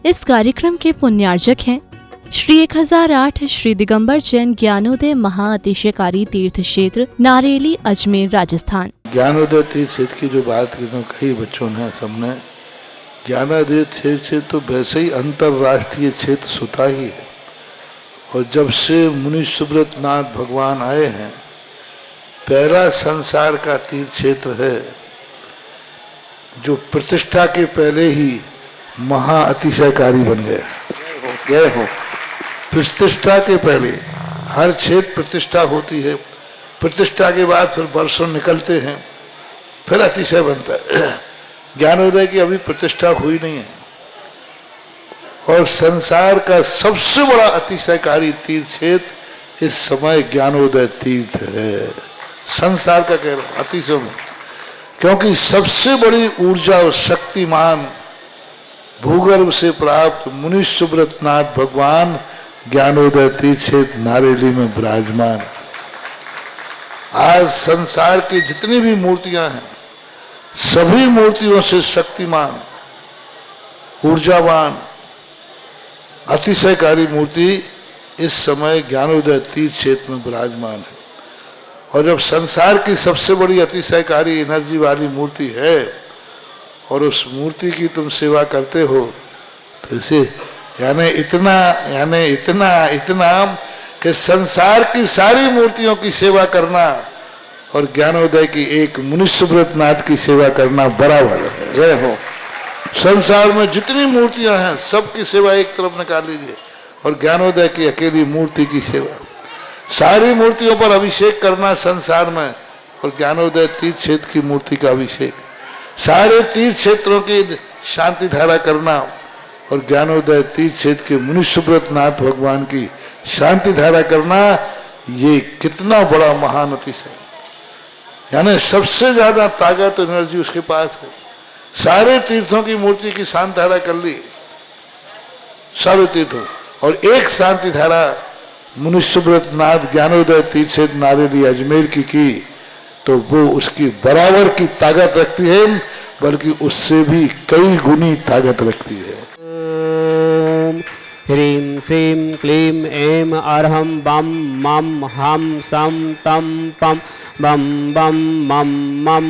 इस कार्यक्रम के पुण्यार्जक हैं श्री 1008 श्री दिगंबर जैन ज्ञानोदय महाअतिशयकारी तीर्थ क्षेत्र नारेली अजमेर राजस्थान। ज्ञानोदय तीर्थ क्षेत्र की जो बात की तो कई बच्चों ने सबने ज्ञानोदय तीर्थ क्षेत्र तो वैसे ही अंतर्राष्ट्रीय क्षेत्र सुता ही है। और जब से मुनि सुब्रत नाथ भगवान आए हैं, पहला संसार का तीर्थ क्षेत्र है जो प्रतिष्ठा के पहले ही महाअतिशयकारी बन गया। प्रतिष्ठा के पहले हर क्षेत्र प्रतिष्ठा होती है, प्रतिष्ठा के बाद फिर वर्षों निकलते हैं, फिर अतिशय बनता है। ज्ञानोदय की अभी प्रतिष्ठा हुई नहीं है। और संसार का सबसे बड़ा अतिशयकारी तीर्थ क्षेत्र इस समय ज्ञानोदय तीर्थ है। संसार का कह रहा हूं अतिशय में, क्योंकि सबसे बड़ी ऊर्जा और शक्तिमान भूगर्भ से प्राप्त मुनि सुब्रत नाथ भगवान ज्ञानोदय तीर्थ क्षेत्र नारेली में विराजमान। आज संसार की जितनी भी मूर्तियां हैं, सभी मूर्तियों से शक्तिमान, ऊर्जावान, अतिशयकारी मूर्ति इस समय ज्ञानोदय तीर्थ क्षेत्र में विराजमान है। और जब संसार की सबसे बड़ी अतिशयकारी एनर्जी वाली मूर्ति है और उस मूर्ति की तुम सेवा करते हो, तो इसे यानी इतना कि संसार की सारी मूर्तियों की सेवा करना और ज्ञानोदय की एक मुनि सुब्रत नाथ की सेवा करना बराबर है। जय हो। संसार में जितनी मूर्तियां हैं सबकी सेवा एक तरफ निकाल लीजिए और ज्ञानोदय की अकेली मूर्ति की सेवा। सारी मूर्तियों पर अभिषेक करना संसार में और ज्ञानोदय तीर्थ क्षेत्र की मूर्ति का अभिषेक, सारे तीर्थ क्षेत्रों की शांति धारा करना और ज्ञानोदय तीर्थ क्षेत्र के मुनि सुब्रत नाथ भगवान की शांति धारा करना, ये कितना बड़ा महान अतिशय। यानी सबसे ज्यादा ताकत एनर्जी उसके पास है। सारे तीर्थों की मूर्ति की शांति धारा कर ली, सारे तीर्थों, और एक शांति धारा मुनि सुब्रत नाथ ज्ञानोदय तीर्थ क्षेत्र नारेली अजमेर की तो वो उसकी बराबर की ताकत रखती है, बल्कि उससे भी कई गुनी ताकत रखती है। ह्रीं श्रीं क्लीं ऐं अर्हं बम मम हम सम तम पम बम बम मम मम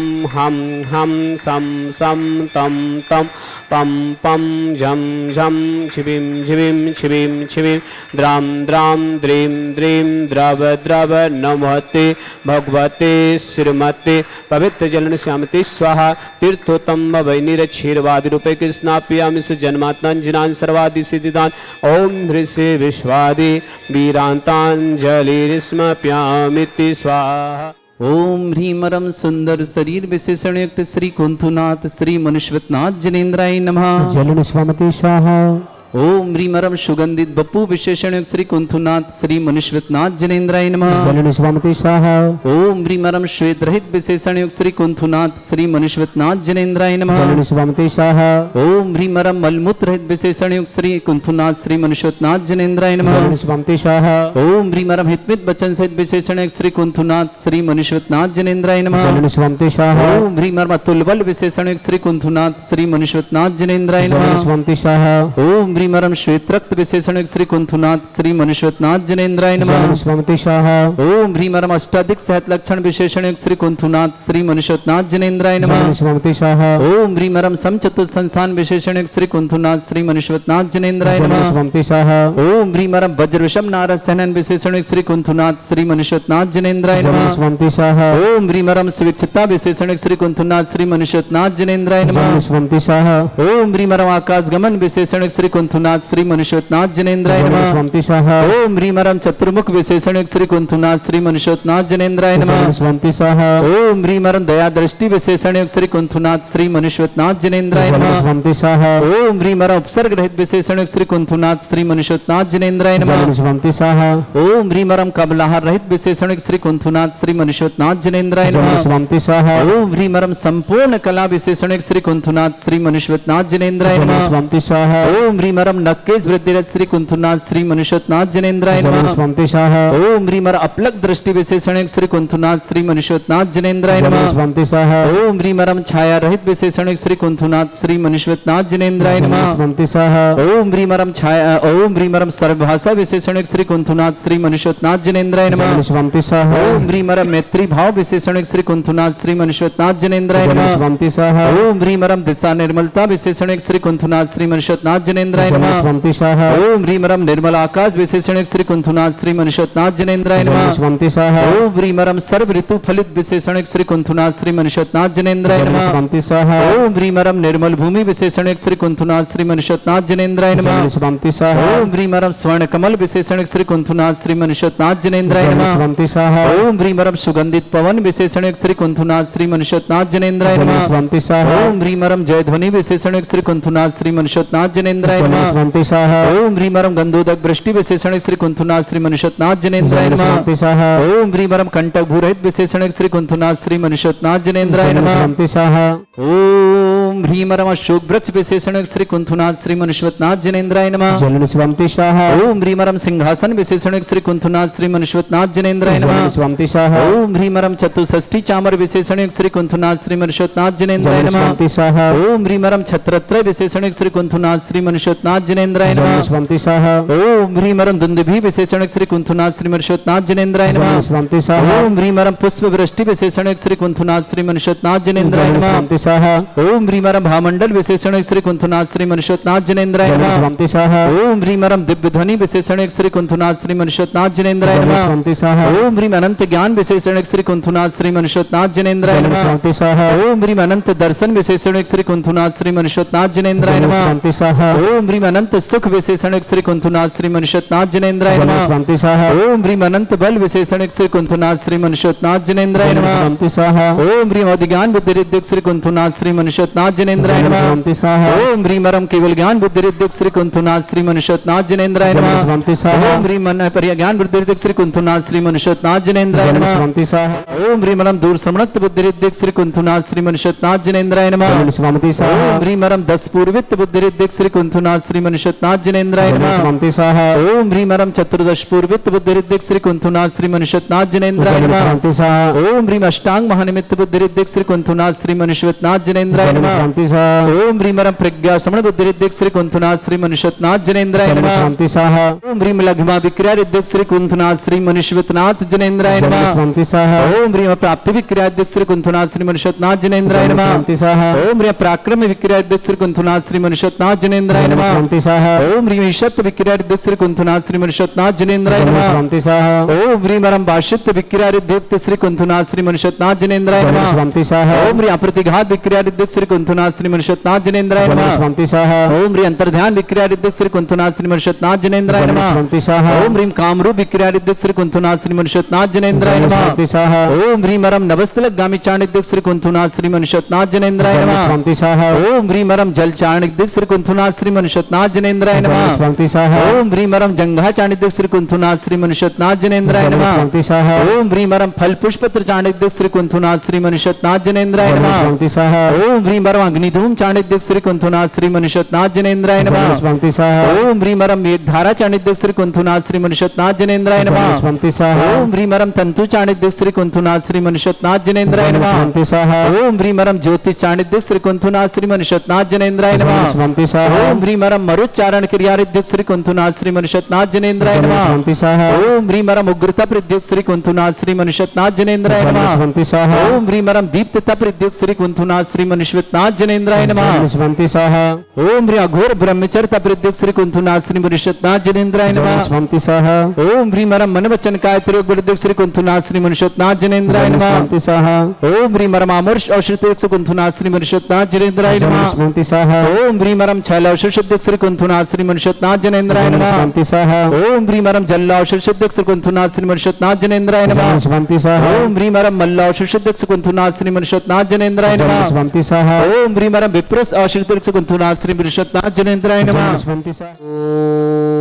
हम सम सम तम तम पम पम झम झम छिबिम झिबिम छिबिम छिबिम द्राम द्राम द्रीम द्रीम द्रव द्रव नमस्ते भगवते श्रीमते पवित्र जलन श्यामते स्वाहा तीर्थोत्तम वैनिरक्षीरवादि रूपे कृष्णाप्यामि सुजन्मात्मन जिनान सर्वादि सिद्धिदान ओम ह्रीसे विश्वादि वीरांतांजलिस्मप्यामिति स्वाहा। ओम ह्रीमरम सुंदर शरीर विशेषण युक्त श्री कुंथुनाथ श्री मनुष्यनाथ जनेन्द्राय नमः। जलन स्वामते स्वाहा। ओम ह्रीमरम सुगंधित बप्पू विशेषण युक्त श्री कुंथुनाथ श्री मनुष्यनाथ जनेन्द्राय नमः। जलन स्वामते स्वाहा। ओम ह्रीमरम श्वेत रहित विशेषण युक्त श्री कुंथुनाथ श्री मनुष्यनाथ जनेन्द्राय नमः। जलन स्वामते स्वाहा। ओम ह्रीमरम मलमूत्र रहित विशेषण युक्त श्री कुंथुनाथ श्री मनुष्यनाथ जनेन्द्राय नमः। जलन स्वामते स्वाहा। ओम ह्रीमरम हितमित वचन सहित विशेषण युक्त श्री कुंथुनाथ श्री मनुष्यनाथ जनेन्द्राय नमः। जलन स्वामते स्वाहा। ओम ह्रीमरम अतुल बल विशेषण युक्त श्री कुंथुनाथ श्री मनुष्यनाथ जनेन्द्राय नमः। जलन स्वामते स्वाहा। ओम ह्रीमरम श्वेत रक्त विशेषण युक्त श्री कुंथुनाथ श्री मनुष्यनाथ जनेन्द्राय नमः। जलन स्वामते स्वाहा। ओम ह्रीमरम अष्टाधिक सहत लक्षण विशेषण युक्त श्री कुंथुनाथ श्री मनुष्यनाथ जनेन्द्राय नमः। जलन स्वामते स्वाहा। ओम ह्रीमरम समचतुर संस्थान विशेषण युक्त श्री कुंथुनाथ श्री मनुष्यनाथ जनेन्द्राय जलन नमः। स्वामते स्वाहा। ओम ह्रीमरम वज्र विषम नारद सहनन विशेषण युक्त श्री कुंथुनाथ श्री मनुष्यनाथ जनेन्द्राय जलन नमः। स्वामते स्वाहा। ओम ह्रीमरम स्विक्षता विशेषण युक्त श्री कुंथुनाथ श्री मनुष्यनाथ जनेन्द्राय जलन नमः। स्वामते स्वाहा। ओम ह्रीमरम आकाश गमन विशेषण युक्त श्री कुंथुनाथ श्री मनुष्यनाथ जनेन्द्राय जलन नमः। स्वामते स्वाहा। ओम ह्रीमरम चतुर्मुख विशेषण युक्त श्री कुंथुनाथ श्री मनुष्यनाथ जनेन्द्राय जलन नमः। स्वामते स्वाहा। ओम ह्रीमरम दया दृष्टि विशेषण युक्त श्री कुंथुनाथ श्री मनुष्यनाथ जनेन्द्राय जलन नमः। स्वामते स्वाहा। ओम ह्रीमरम उपसर्ग रहित विशेषण युक्त श्री कुंथुनाथ श्री मनुष्यनाथ जनेन्द्राय जलन नमः। स्वामते स्वाहा। ओम ह्रीमरम कबलाहार रहित विशेषण युक्त श्री कुंथुनाथ श्री मनुष्यनाथ जनेन्द्राय जलन नमः। स्वामते स्वाहा। ओम ह्रीमरम संपूर्ण कला विशेषण युक्त श्री कुंथुनाथ श्री मनुष्यनाथ जनेन्द्राय जलन नमः। स्वामते स्वाहा। ओम ह्रीमरम ह्रीमरम नक्केश वृद्धिरथ श्री कुंथुनाथ श्री मनुष्योत्नाथ जनेन्द्राय नमः। स्वंति स्वाहा ओम ह्रीमर अपलक दृष्टि विशेषण श्री कुंथुनाथ श्री मनुष्योत्नाथ जनेन्द्राय नमः। स्वंति स्वाहा ओम ह्रीमरम छाया रहित विशेषण श्री कुंथुनाथ श्री मनुष्योत्नाथ जनेन्द्राय नमः। स्वंति स्वाहा ओम ह्रीमरम छाया ओम ह्रीमरम सर्वभाषा विशेषण श्री कुंथुनाथ श्री मनुष्योत्नाथ जनेन्द्राय नमः। स्वंति स्वाहा ओम ह्रीमरम मैत्री भाव विशेषण श्री कुंथुनाथ श्री मनुष्योत्नाथ जनेन्द्राय नमः। स्वंति स्वाहा ओम ह्रीमरम दिशा निर्मलता विशेषण श्री कुंथुनाथ श्री मनुष्योत्नाथ जनेन्द्राय नमः। स्वंति स्वाहा ओम ह्रीमरम निर्मल आकाश विशेषण श्री कुंथुनाथ श्री मनुष्योत्नाथ जनेन्द्राय नमः। स्वंति स्वाहा ओम ह्रीमरम सर्व ऋतु फलित विशेषण श्री कुंथुनाथ श्री मनुष्योत्नाथ जनेन्द्राय नमः। स्वंति स्वाहा ओम ह्रीमरम निर्मल भूमि विशेषण श्री कुंथुनाथ श्री मनुष्योत्नाथ जनेन्द्राय नमः। स्वंति स्वाहा ओम ह्रीमरम स्वर्ण कमल विशेषण श्री कुंथुनाथ श्री मनुष्योत्नाथ जनेन्द्राय नमः। स्वंति स्वाहा ओम ह्रीमरम सुगंधित पवन विशेषण श्री कुंथुनाथ श्री मनुष्योत्नाथ जनेन्द्राय नमः। स्वंति स्वाहा ओम ह्रीमरम जय ध्वनि विशेषण श्री कुंथुनाथ श्री मनुष्योत्नाथ जनेन्द्राय नमः। स्वंति स्वाहा ओम ह्रीमरम गंधोदक वृष्टि विशेषण श्री कुंथुनाथ श्री मनुष्योत्नाथ जनेन्द्राय नमः। स्वंति स्वाहा ओम ह्रीमरम कंटक भूरहित विशेषण श्री कुंथुनाथ श्री मनुष्योत्नाथ जनेन्द्राय नमः। स्वंति स्वाहा ओम ह्रीमरम अशोक वृक्ष विशेषण श्री कुंथुनाथ श्री मनुष्योत्नाथ जनेन्द्राय नमः। स्वंति स्वाहा ओम ह्रीमरम सिंहासन विशेषण श्री कुंथुनाथ श्री मनुष्योत्नाथ जनेन्द्राय नमः। स्वंति स्वाहा ओम ह्रीमरम चतुष्षष्ठी चामर विशेषण श्री कुंथुनाथ श्री मनुष्योत्नाथ जनेन्द्राय नमः। स्वंति स्वाहा ओम ह्रीमरम छत्रत्रय विशेषण श्री कुंथुनाथ श्री मनुष्योत्नाथ जनेन्द्राय नमः। स्वंति स्वाहा ओम ह्रीमरम दुंदुभि विशेषण श्री कुंथुनाथ श्री मनुष्योत्नाथ जनेन्द्राय नमः। स्वंति स्वाहा ओम ह्रीमरम पुष्प वृष्टि विशेषण श्री कुंथुनाथ श्री मनुष्योत्नाथ जनेन्द्राय नमः। स्वंति स्वाहा ओम ह्रीमरम भामंडल विशेषण श्री कुंथुनाथ श्री मनुष्योत्नाथ जनेन्द्राय नमः। स्वंति स्वाहा ओम ह्रीमरम दिव्य ध्वनि विशेषण श्री कुंथुनाथ श्री मनुष्योत्नाथ जनेन्द्राय नमः। स्वंति स्वाहा ओम ह्रीम अनंत ज्ञान विशेषण श्री कुंथुनाथ श्री मनुष्योत्नाथ जनेन्द्राय नमः। स्वंति स्वाहा ओम ह्रीम अनंत दर्शन विशेषण श्री कुंथुनाथ श्री मनुष्योत्नाथ जनेन्द्राय नमः। स्वंति स्वाहा ओम ह्रीम अनंत सुख विशेषण श्री कुंथुनाथ श्री मनुष्योत्नाथ जनेन्द्राय नमः। स्वंति स्वाहा ओम ह्रीम अनंत बल विशेषण श्री कुंथुनाथ श्री मनुष्योत्नाथ जनेन्द्राय नमः। स्वंति स्वाहा ओम ह्रीम अधिज्ञान बुद्धि रिद्धिक श्री कुंथुनाथ श्री मनुष्योत्नाथ जनेन्द्राय नमः। स्वंति स्वाहा ओम ह्रीमरम केवल ज्ञान बुद्धि रिद्धिक श्री कुंथुनाथ श्री मनुष्योत्नाथ जनेन्द्राय नमः। स्वंति स्वाहा ओम ह्रीम मन पर ज्ञान बुद्धि रिद्धिक श्री कुंथुनाथ श्री मनुष्योत्नाथ जनेन्द्राय नमः। स्वंति स्वाहा ओम ह्रीमरम दूर समणत बुद्धि रिद्धिक श्री कुंथुनाथ श्री मनुष्योत्नाथ जनेन्द्राय नमः। स्वंति स्वाहा ओम ह्रीमरम 10 पूर्वित बुद्धि रिद्धिक श्री कुंथुनाथ श्री मनुष्योत्नाथ जनेन्द्राय नमः। स्वंति स्वाहा ओम ह्रीमरम चतुर्दश पूर्वित बुद्धि रिद्धिक श्री कुंथुनाथ श्री मनुष्योत्नाथ जनेन्द्राय नमः। स्वंति स्वाहा ओम ह्रीम अष्टांग महानिमित्त बुद्धि रिद्धिक श्री कुंथुनाथ श्री मनुष्योत्नाथ जनेन्द्राय नमः। स्वंति स्वाहा ओम ह्रीमरम प्रज्ञा समण बुद्धि रिद्धिक श्री कुंथुनाथ श्री मनुष्योत्नाथ जनेन्द्राय नमः। स्वंति स्वाहा ओम ह्रीम लघ्मा विक्रिया रिद्धिक श्री कुंथुनाथ श्री मनुष्योत्नाथ जनेन्द्राय नमः। स्वंति स्वाहा ओम ह्रीम प्राप्ति विक्रिया रिद्धिक श्री कुंथुनाथ श्री मनुष्योत्नाथ जनेन्द्राय नमः। स्वंति स्वाहा ओम ह्रीम पराक्रम विक्रिया रिद्धिक श्री कुंथुनाथ श्री मनुष्योत्नाथ जनेन्द्राय नमः। स्वंति स्वाहा ओम ह्रीम ईशत विक्रिया रिद्धिक श्री कुंथुनाथ श्री मनुष्योत्नाथ जनेन्द्राय नमः। स्वंति स्वाहा ओम ह्रीमरम भाषित विक्रिया रिद्धिक श्री कुंथुनाथ श्री मनुष्योत्नाथ जनेन्द्राय नमः। स्वंति स्वाहा ओम ह्रीम प्रतिघात विक्रिया रिद्धिक श्री कुंथुनाथ श्री मनुष्योत्नाथ जनेन्द्राय नमः। स्वंति स्वाहा ओम ह्रीम अंतर्ध्यान विक्रिया रिद्धिक श्री कुंथुनाथ श्री मनुष्योत्नाथ जनेन्द्राय नमः। स्वंति स्वाहा ओम ह्रीम कामरूप विक्रिया रिद्धिक श्री कुंथुनाथ श्री मनुष्योत्नाथ जनेन्द्राय नमः। स्वंति स्वाहा ओम ह्रीमरम नवस्तलक गामी चाणिद्यक श्री कुंथुनाथ श्री मनुष्योत्नाथ जनेन्द्राय नमः। स्वंति स्वाहा ओम ह्रीमरम जल चाणिद्यक श्री कुंथुनाथ श्री मनुष्योत्नाथ जनेन्द्राय नमः। स्वंति स्वाहा ओम ह्रीमरम जंघा चाणिद्यक श्री कुंथुनाथ श्री मनुष्योत्नाथ जनेन्द्राय नमः। स्वंति स्वाहा ओम ह्रीमरम फल पुष्पत्र चाणिद्यक श्री कुंथुनाथ श्री मनुष्योत्नाथ जनेन्द्राय नमः। स्वंति स्वाहा ओम ह्रीमरम अग्निधूम चाणिद्यक श्री कुंथुनाथ श्री मनुष्योत्नाथ जनेन्द्राय नमः। स्वंति स्वाहा ओम ह्रीमरम मेघधारा चाणिद्यक श्री कुंथुनाथ श्री मनुष्योत्नाथ जनेन्द्राय नमः। स्वंति स्वाहा ओम ह्रीमरम तंतु चाणिद्यक श्री कुंथुनाथ श्री मनुष्योत्नाथ जनेन्द्राय नमः। स्वंति स्वाहा ओम ह्रीमरम ज्योति चाणिद्यक श्री कुंथुनाथ श्री मनुष्योत्नाथ जनेन्द्राय नमः। स्वंति स्वाहा ओम ह्रीमरम मरुच्चारण क्रियारिद्यक श्री कुंथुनाथ श्री मनुष्योत्नाथ जनेन्द्राय नमः। स्वंति स्वाहा ओम ह्रीमरम उग्रता प्रद्युक श्री कुंथुनाथ श्री मनुष्योत्नाथ जनेन्द्राय नमः। स्वंति स्वाहा ओम ह्रीमरम दीप्तता प्रद्युक श्री कुंथुनाथ श्री मनुष्योत्नाथ जनेन्द्राय नमः। स्वंति स्वाहा ओम ह्री अघोर ब्रह्मचर्य प्रद्युक श्री कुंथुनाथ श्री मनुष्योत्नाथ जनेन्द्राय नमः। स्वंति स्वाहा ओम ह्रीमरम मन वचन काय प्रयोग प्रद्युक श्री कुंथुनाथ श्री मनुष्योत्नाथ जनेन्द्राय नमः। स्वंति स्वाहा ओम ह्रीमरम अमर्ष औषधयुक्त कुंथुनाथ श्री मनुष्योत्नाथ जनेन्द्राय नमः। स्वंति स्वाहा ओम ह्रीमरम छैल औषधयुक्त श्री कुंथुनाथ श्री मनुष्योत्नाथ जनेन्द्राय नमः। स्वंति स्वाहा ओम ह्रीमरम जल औषधयुक्त श्री कुंथुनाथ श्री मनुष्योत्नाथ जनेन्द्राय नमः। स्वंति स्वाहा ओम ह्रीमरम मल्ल औषधयुक्त कुंथुनाथ श्री मनुष्योत्नाथ जनेन्द्राय नमः। स्वंति स्वाहा ओम ह्रीमरम विप्रस आश्रित कुंथुनाथ श्री विश्वनाथ जनेन्द्राय नमः।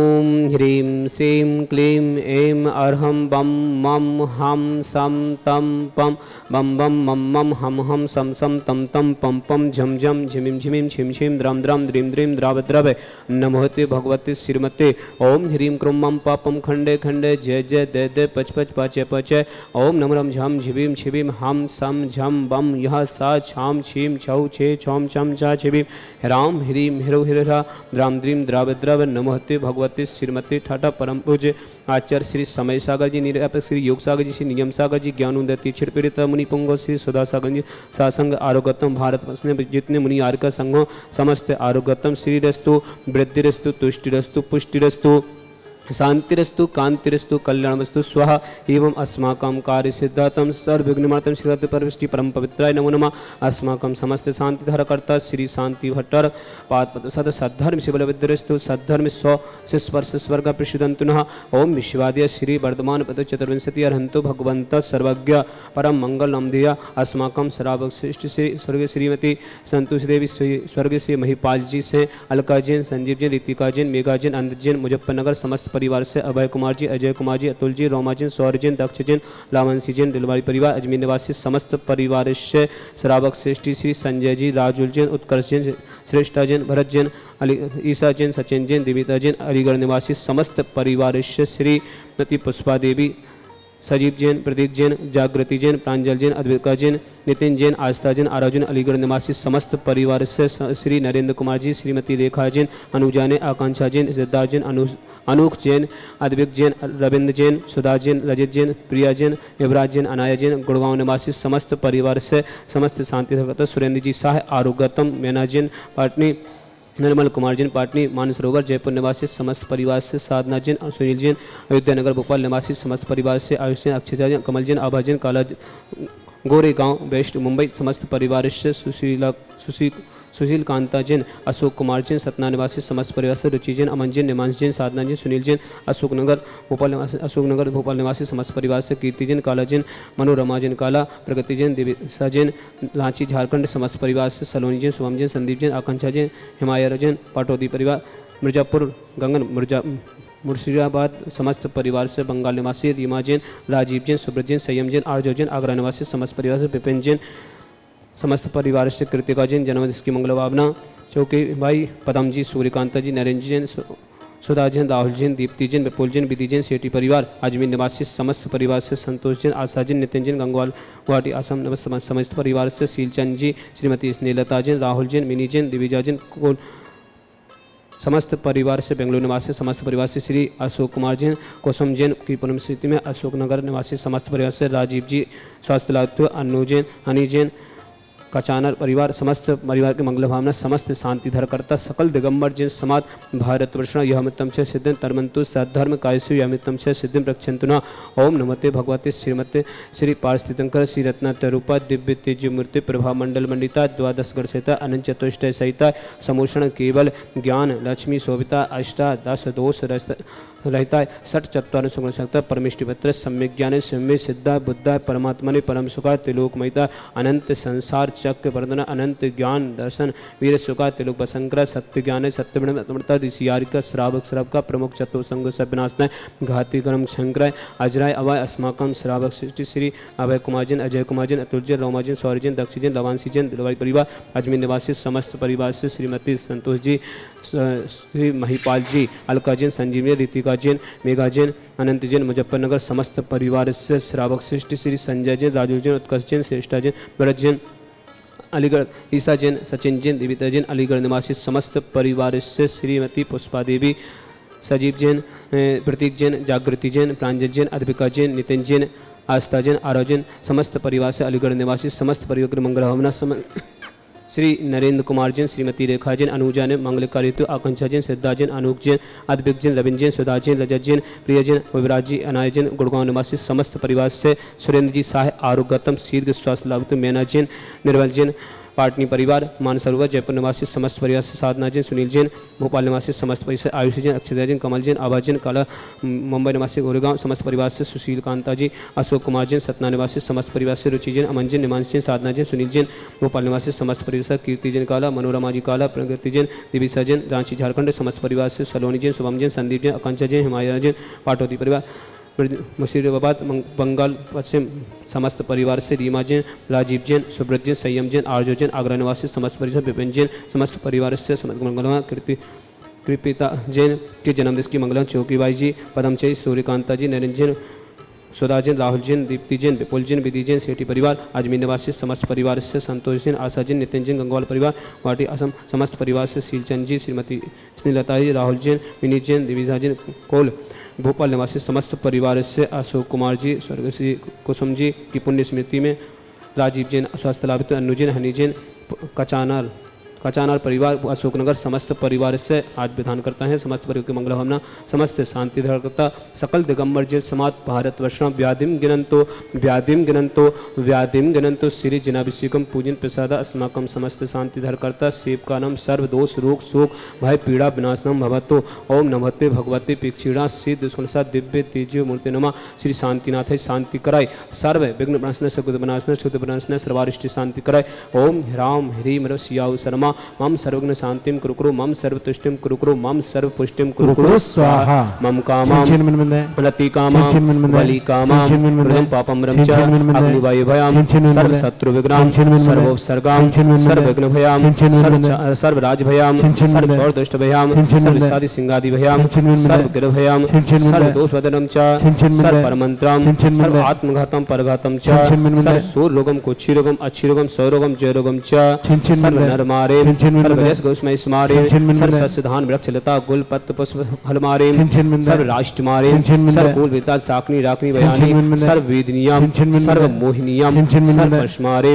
ओम ह्रीं श्रीं क्लीं ऐं अर्हं बम मम हम सम तम पम बम बम मम मम हम हम सम सम तम तम पम पम झम झम झिमिं झिमिं छिं छिं द्रम द्रम द्रीं द्रीं द्राव द्रव नमोते भगवते श्रीमते। ओम ह्रीं क्रूं मम पापम खंडे खंडे जय जय दे दे पच पच पाचे पचे। ओम नमरम झम झिबिम छिबिम हम सम झम बम यह सा छाम छीम छौ छे छौम छम छा छिबिम राम ह्रीं हिरो हिरा द्राम द्रीं द्राव द्रव नमोते भगवते श्रीमते। ठाटा परम पूज्य आचार्य श्री समय सागर जी, निरपेक्ष श्री योग सागर जी, श्री नियम सागर जी, ज्ञानोदय तीक्षण पीड़ित मुनि पुंगो श्री सुधा सागर जी, सासंग आरोग्यतम भारत में जितने मुनि आर्य का संघों समस्त आरोग्यतम श्रीरस्तु वृद्धिरस्तु तुष्टिरस्तु पुष्टिरस्तु शांतिरस्तु कांतिरस्तु कल्याणमस्तु स्वाहा एवं अस्माकं कार्य सिद्धार्थम सर्वविघ्नमर्तम श्री परमिष्टि परम पवित्राय नमो नमः। अस्माकं समस्त शांतिधरकर्ता श्री शांति भट्टर पाद सद सद्धर्म शिवल विद्यस्तु सद्धर्म स्व स्पर्श स्वर्ग प्रसिद्धंतुनः। ओम विश्वाद्य श्री वर्धमान पद चतुर्विंशति अर्हंतु भगवंत सर्वज्ञ परम मंगल नमधिया। अस्माकं श्रावक श्रेष्ठ श्री स्वर्ग श्रीमती संतोष देवी स्वर्ग श्री महिपाल जी से अलका जैन, संजीव जैन, ऋतिका जैन, मेघा जैन, अनंत जैन, मुजफ्फरनगर समस्त परिवार से अभय कुमार जी, अजय कुमार जी, अतुल जी, रोमा जैन, सौर्य जैन, दक्ष जैन, लावंशी जैन, दिलवारी परिवार, अजमेर निवासी समस्त परिवार से श्रावक श्रेष्ठी श्री संजय जी, राजुल जैन, उत्कर्ष जैन, श्रेष्ठा जैन, भरत जैन, ईसा जैन, सचिन जैन, दिविता जैन, अलीगढ़ निवासी समस्त परिवार से श्रीमती पुष्पा देवी, सजीव जैन, प्रदीप जैन, जागृति जैन, प्रांजल जैन, अद्विका जैन, नितिन जैन, आस्था जैन, आराजन, अलीगढ़ निवासी समस्त परिवार से श्री नरेंद्र कुमार जी, श्रीमती रेखा जैन, अनुजा ने, आकांक्षा जैन, सिद्धार्थ जैन, अनूख जैन, अद्विक जैन, रविंद्र जैन, सुधा जैन, रजित जैन, प्रिया जैन, युवराज जैन, अनाया जैन, गुड़गांव निवासी समस्त परिवार से समस्त शांति धर्मकर्ता सुरेंद्र जी शाह, आरोग्यतम, मैना जैन, पाटनी, निर्मल कुमार जैन, पाटनी, मानसरोवर, जयपुर निवासी समस्त परिवार से साधना जैन, सुनील जैन, अयोध्या नगर भोपाल निवासी समस्त परिवार से आयुष जैन, अक्षता जैन, कमल जैन, आभा जैन, काला गोरेगांव वेस्ट मुंबई समस्त परिवार से सुशील कांता जैन, अशोक कुमार जैन, सतना निवासी समस्त परिवार से रुचि जैन, अमन जैन, निमांश जैन, साधना जैन, सुनील जैन, अशोकनगर भोपाल निवासी समस्त परिवार से कीर्ति जैन, काला जैन, मनोरमा जैन, काला, प्रगति जैन, दिविसा जैन, रांची झारखंड समस्त परिवार से सलोनी जैन, शुभम जैन, संदीप जैन, आकांक्षा जैन, हिमायर जैन, पाटौदी परिवार, मिर्जापुर गंगन मुर्शिदाबाद समस्त परिवार से बंगाल निवासी रीमा जैन, राजीव जैन, सुब्रत जैन, संयम जैन, आर्जो जैन, आगरा निवासी समस्त परिवार से विपिन जैन, समस्त परिवार से कृतिका जैन, जन्मदिवस की मंगल भावना, चौकी भाई पदम जी, सूर्यकांता जी, नरेंद्र जैन, सुधा जैन, राहुल जैन, दीप्ति जैन, विपुल जैन, विधि जैन, सेठी परिवार, अजमेर निवासी समस्त परिवार से संतोष जैन, आशा जैन, नितिन जैन, गंगवाल गुवाहाटी असम समस्त परिवार से शीलचंद जी, श्रीमती स्नेहलता जैन, राहुल जैन, मिनी जैन, दिविजा जैन, समस्त परिवार से बेंगलुरु निवासी समस्त परिवार से श्री अशोक कुमार जैन, कुसुम जैन की पूर्ण स्थिति में अशोकनगर निवासी समस्त परिवार से राजीव जी, स्वास्थ्य लाभ, अनु जैन, हनी जैन, कचानर परिवार समस्त परिवार के मंगल भावना, समस्त शांति धरकर्ता सकल दिगंबर जैन समाज भारतवर्षण यहमितम च सिद्धिं तरमंतु सद्धर्म कायसु यहमितम च सिद्धिं रक्षन्तुना। ओम नमते भगवते श्रीमते श्री पार्थितंकर श्री रत्नातरूपा दिव्य तेज मूर्ति प्रभा मंडल मंडिता द्वादश गण सहिता अनंत चतुष्टय सहिता समूषण केवल ज्ञान लक्ष्मी शोभिता अष्टादश दोष रहता है षट चत्वार सुगुण सकता परमेष्टिपत्र सम्यक ज्ञान सम्य सिद्धा बुद्धा परमात्मा परम सुखा त्रिलोकमयता अनंत संसार चक्र वर्धन अनंत ज्ञान दर्शन वीर सुखा त्रिलोक बसंकर सत्य ज्ञान सत्यमता ऋषियारिका श्रावक श्रव का प्रमुख चतुर्संग सभ्यनाशनाय घाती कर्म शंकराय अजराय अवाय अस्माकम श्रावक सृष्टि श्री अभय कुमार जैन अजय कुमार जैन अतुल जैन रोमा जैन सौर्य जैन दक्ष जैन लवांशी जैन दिलवाई परिवार अजमेर निवासी समस्त परिवार से श्रीमती संतोष जी श्री महिपाल जी अलका जैन संजीवनी ऋतिका जैन मेघा जैन अनंत जैन मुजफ्फरनगर समस्त परिवार से श्रावक श्रेष्ठ श्री संजय जैन राजू जैन उत्कर्ष जैन श्रेष्ठा जैन भरत जैन अलीगढ़ ईसा जैन सचिन जैन दिविता जैन अलीगढ़ निवासी समस्त परिवार से श्रीमती पुष्पा देवी सजीव जैन प्रतीक जैन जागृति जैन प्रांजल जैन अद्विका जैन नितिन जैन आस्था जैन आरव जैन समस्त परिवार से अलीगढ़ निवासी समस्त परिवार की मंगल भावना श्री नरेंद्र कुमार जैन श्रीमती रेखा जैन अनुजा ने मंगलकारी ऋतु आकांक्षा जैन सिद्धा जैन अनूप जैन अद्विक जैन रविंद्र जैन सुधा जैन रजत जैन प्रिय जैन विराज जी अनाय जैन गुड़गांव निवासी समस्त परिवार से सुरेंद्र जी शाह आरोग्यतम शीर्घ स्वास्थ्य लाभ मैना जैन निर्मल जैन पाटनी परिवार, मानसरोवर जयपुर निवासी समस्त परिवार से साधना जैन, सुनील जैन भोपाल निवासी समस्त परिवार, आयुषी जैन, अक्षय जैन, कमल जैन, आभा जैन, काला मुंबई निवासी गोरेगांव समस्त परिवार से, सुशील कांता जी, अशोक कुमार जैन सतना निवासी समस्त परिवार से, रुचि जैन, अमन जैन, निमांश जैन, साधना जैन, सुनील जैन भोपाल निवासी समस्त परिवार से, कीर्ति जैन काला, मनोरमा जी काला, प्रगति जैन, दिविसा जैन रांची झारखंड समस्त परिवार से, सलोनी जैन, शुभम जैन, संदीप जैन, आकांक्षा जैन, हिमाया जैन पाटौदी परिवार, मुर्शिदाबाद बंगाल पश्चिम समस्त परिवार से, रीमा जैन, राजीव जैन, सुब्रत जैन, संयम जैन, आर्जो जैन, आगरा निवासी समस्त परिवार, विपिन जैन समस्त परिवार से, समस्त मंगलवा कृपिता जैन के जन्मदिन की मंगलम, चौकीबाई जी, पदमचई, सूर्यकांता जी, नरेंद्र जैन, सुधा जैन, राहुल जैन, दीप्ति जैन, विपुल जैन, विधि जैन, सेठी परिवार, अजमेर निवासी समस्त परिवार से, संतोष जैन, आशा जैन, नितिन जैन, गंगवाल परिवार, गुवाहाटी असम समस्त परिवार से, शीलचंद जी, श्रीमती स्नेहलता जी, राहुल जैन, विनीत जैन, दिविजा जैन, कोल भोपाल निवासी समस्त परिवार से, अशोक कुमार जी, स्वर्गश्री कुसुम जी की पुण्य स्मृति में, राजीव जैन, स्वास्थ्य लाभ, अन्नू जैन, हनी जैन, कचानार परिवार, अशोकनगर समस्त परिवार से आज विधान करता है। समस्त परिवार की मंगल भावना, समस्त शांति धरकर्ता सकल दिगंबर जय समात भारतवर्षम व्याधिम गिनंतो श्री जिनाभिषेकम पूजन प्रसाद अस्माकम समस्त शांति धरकर्ता सेवकानम सर्व दोष रोग शोक भय पीड़ा विनाशनम भवतो। ओम नमस्ते भगवते पीक्षीणा सिद्ध सुनसा दिव्य तेजो मूर्ति नमा श्री शांतिनाथ शांति कराय सर्व विघ्न विनाशना सुख विनाशना शुद्ध विनाशना सर्वारिष्ट शांति कराय। ओम ह्राम ह्रीम रसियाउ शर्मा मम सर्वज्ञ शांतिम कुरु मम सर्वतुष्टिम कुरु मम सर्वपुष्टिम कुरु स्वाहा मम कामं लति कामं बलि कामं मृदं पापं रमच अग्निवायु भयाम सर्व शत्रु विग्राम सर्वोपसर्गाम सर्वविघ्न भयाम सर्व राज भयाम सर्व चौर दुष्ट भयाम सर्व सादि सिंगादि भयाम सर्व गिर भयाम सर्व दोष वदनम च सर्व परमंत्रम सर्व आत्मघातम परघातम च सर्व सूर रोगम कुक्षी रोगम अच्छी रोगम सौ रोगम जय रोगम च सर्व नर मारे सर्व यश गौस्मय स्मारे सर्व सस्यधान वृक्ष लता गुल पत्र पुष्प फल मारे सर्व राष्ट्र मारे सर्व कुल विता साकनी राकनी बयानी सर्व वेदनियम सर्व मोहिनियम सर्व पशमारे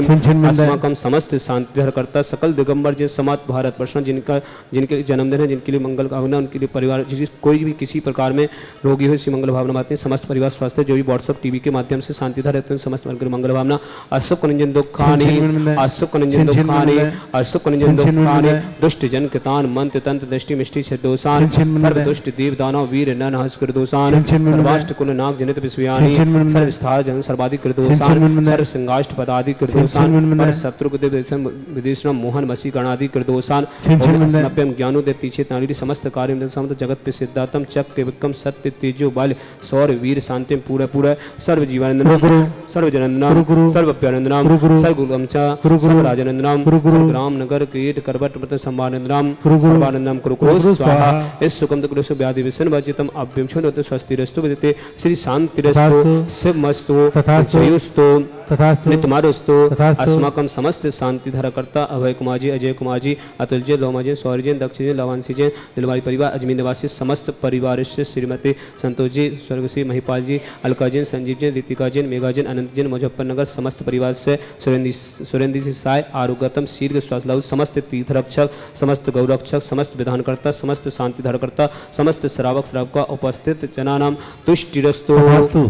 अस्माकम समस्त शांति धरकर्ता सकल दिगंबर जिन समात भारत वर्ष जिनके जन्मदिन है जिनके लिए मंगल कामना उनके लिए परिवार कोई भी किसी प्रकार में रोगी हो इसी मंगल भावना बातें समस्त परिवार स्वास्थ्य जो भी व्हाट्सअप टीवी के माध्यम से शांति धर रहते हैं समस्त मंगल भावना अशुभ निंजन दुखानी अशुभ निंजन दुखानी अशुभ निंजन दुखानी दुष्ट जन कृतान मंत्र तंत्र दृष्टि मिष्टि छदोसान सर्व दुष्ट देव दानव वीर नर हंस कर दोसान सर्वाष्ट कुल नाग जनित विश्वयानी सर्व स्थार जन सर्वाधिक कर दोसान सर्व संगाष्ट पदादि कर दोसान और शत्रु को विदेशनम मोहन वसी गणादि कर दोसान नव्यम ज्ञानो दे पीछे नारी समस्त कार्य समस्त जगत पे सिद्धातम चक्र विक्रम सत्य तेजो बल सौर वीर शांति पूरा पूरा सर्व जीवानंदनम सर्व जनंदनम सर्व प्यानंदनम सर्व गुलमचा सर्व राजनंदनम सर्व ग्राम नगर कीट करवट प्रत संभानंदनम सर्वानंदम कुरु स्वाहा इस सुकम कुरु व्याधि विसन वजितम अभ्यंशन स्वस्ति रस्तु विदिते श्री शांति रस्तु शिवमस्तु जयुस्तु नित्यमारुस्तु अस्माकम समस्त शांति धरकर्ता अभय कुमार जी अजय कुमार जी अतुल जी लोमा जी सौर्य जी दक्ष जी लवांशी जी दिलवारी परिवार अजमेर निवासी समस्त परिवार से श्रीमती संतोष जी स्वर्गश्री महिपाल जी अलका जैन संजीव जैन दीपिका जैन मेघा जैन अनंत जैन मुजफ्फरनगर समस्त परिवार से सुरेंद्र साय आरोग्यतम शीर्घ स्वास्थ्य समस्त तीर्थरक्षक समस्त गौरक्षक समस्त विधानकर्ता समस्त शांति धरकर्ता समस्त श्रावक श्रावका उपस्थित जनानाम तुष्टिरस्तु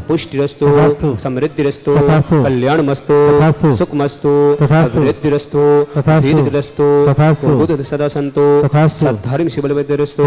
पुष्टिरस्तु समृद्धिरस्तु कल्याणमस्तु सुखमस्तु वृद्धिरस्तु दीर्घरस्तु बुद्ध सदा संतो सद्धर्म शिवलवेद्यरस्तु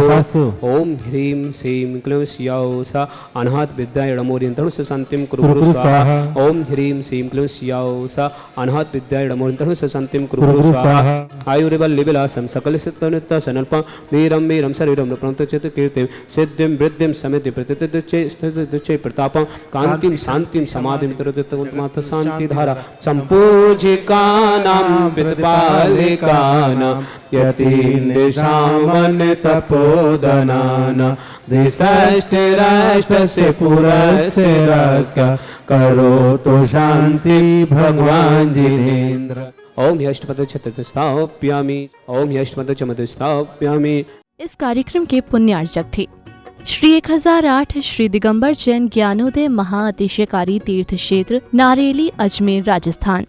ओम ह्रीं श्रीं क्लीं श्याओसा अनाहत विद्यायणमोरियंतरु शांतिं कुरु स्वाहा ओम ह्रीं श्रीं क्लीं श्याओसा अनाहत विद्यायणमोरियंतरु शांतिं कुरु स्वाहा आयुर्बल विलासम सकल सिद्धनित्य सनल्पं वीरं वीरं शरीरं प्रणतचित कीर्तिं सिद्धिं वृद्धिं समिति प्रतिदिच्चे प्रतापं कांतिं शांतिं समाधिं तरदत्तमाथ शांति धारा संपूजिकानां वित्पालिकानां यतीन्द्रशामन तपोदनानां द्विषष्टिराष्ट्रस्य पुरस्य रस्य करो तो शांति भगवान जिनेन्द्र। ओम ह्यष्टपदचतुष्स्थाप्यामि ओम ह्यष्टपदचतुष्स्थाप्यामि। इस कार्यक्रम के पुण्यार्चक थे श्री 1008 श्री दिगंबर जैन ज्ञानोदय महाअतिशयकारी तीर्थ क्षेत्र नारेली अजमेर राजस्थान।